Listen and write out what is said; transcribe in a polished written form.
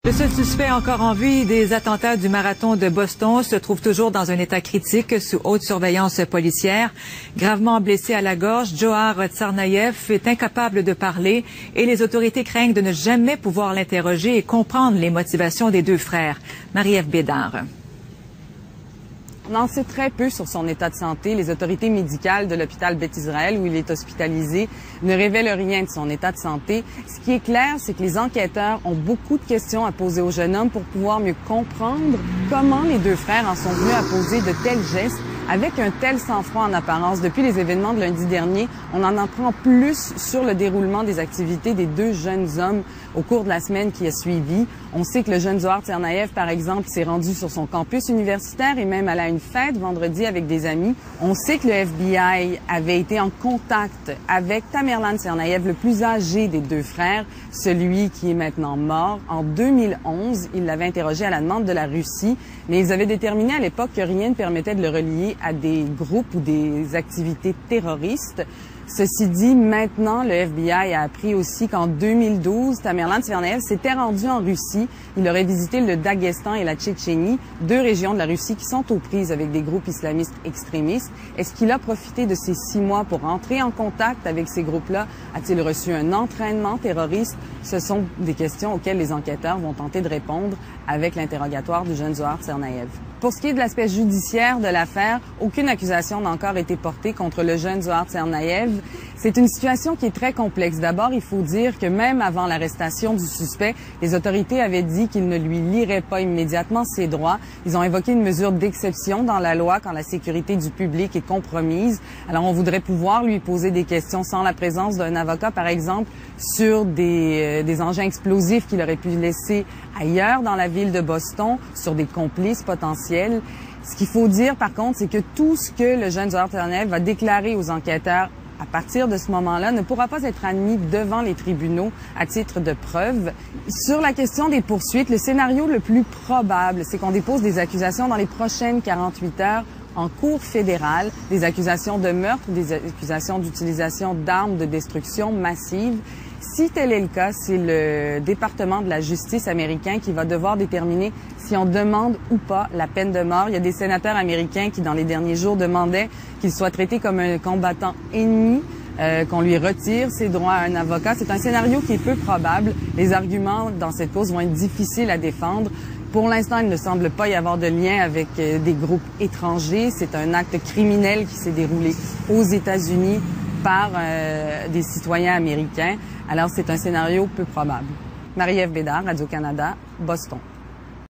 Le seul suspect encore en vie des attentats du marathon de Boston se trouve toujours dans un état critique sous haute surveillance policière. Gravement blessé à la gorge, Djohar Tsarnaev est incapable de parler et les autorités craignent de ne jamais pouvoir l'interroger et comprendre les motivations des deux frères. Marie-Ève Bédard. On en sait très peu sur son état de santé. Les autorités médicales de l'hôpital Beth Israël, où il est hospitalisé, ne révèlent rien de son état de santé. Ce qui est clair, c'est que les enquêteurs ont beaucoup de questions à poser au jeune homme pour pouvoir mieux comprendre comment les deux frères en sont venus à poser de tels gestes avec un tel sang-froid en apparence. Depuis les événements de lundi dernier, on en apprend plus sur le déroulement des activités des deux jeunes hommes au cours de la semaine qui a suivi. On sait que le jeune Djohar Tsarnaev, par exemple, s'est rendu sur son campus universitaire et même allé à une fête vendredi avec des amis. On sait que le FBI avait été en contact avec Tamerlan Tsarnaev, le plus âgé des deux frères, celui qui est maintenant mort. En 2011, ils l'avaient interrogé à la demande de la Russie, mais ils avaient déterminé à l'époque que rien ne permettait de le relier à des groupes ou des activités terroristes. Ceci dit, maintenant, le FBI a appris aussi qu'en 2012, Tamerlan Tsarnaev s'était rendu en Russie. Il aurait visité le Daghestan et la Tchétchénie, deux régions de la Russie qui sont aux prises avec des groupes islamistes extrémistes. Est-ce qu'il a profité de ces 6 mois pour entrer en contact avec ces groupes-là? A-t-il reçu un entraînement terroriste? Ce sont des questions auxquelles les enquêteurs vont tenter de répondre avec l'interrogatoire du jeune Djohar Tsarnaev. Pour ce qui est de l'aspect judiciaire de l'affaire, aucune accusation n'a encore été portée contre le jeune Djohar Tsarnaev. C'est une situation qui est très complexe. D'abord, il faut dire que même avant l'arrestation du suspect, les autorités avaient dit qu'ils ne lui liraient pas immédiatement ses droits. Ils ont évoqué une mesure d'exception dans la loi quand la sécurité du public est compromise. Alors, on voudrait pouvoir lui poser des questions sans la présence d'un avocat, par exemple, sur des engins explosifs qu'il aurait pu laisser ailleurs dans la ville de Boston, sur des complices potentiels. Ce qu'il faut dire, par contre, c'est que tout ce que le jeune Djohar Tsarnaev va déclarer aux enquêteurs à partir de ce moment-là, ne pourra pas être admis devant les tribunaux à titre de preuve. Sur la question des poursuites, le scénario le plus probable, c'est qu'on dépose des accusations dans les prochaines 48 heures en cour fédérale, des accusations de meurtre, des accusations d'utilisation d'armes de destruction massive. Si tel est le cas, c'est le département de la justice américain qui va devoir déterminer si on demande ou pas la peine de mort. Il y a des sénateurs américains qui, dans les derniers jours, demandaient qu'il soit traité comme un combattant ennemi, qu'on lui retire ses droits à un avocat. C'est un scénario qui est peu probable. Les arguments dans cette cause vont être difficiles à défendre. Pour l'instant, il ne semble pas y avoir de lien avec des groupes étrangers. C'est un acte criminel qui s'est déroulé aux États-Unis par des citoyens américains. Alors, c'est un scénario peu probable. Marie-Ève Bédard, Radio-Canada, Boston.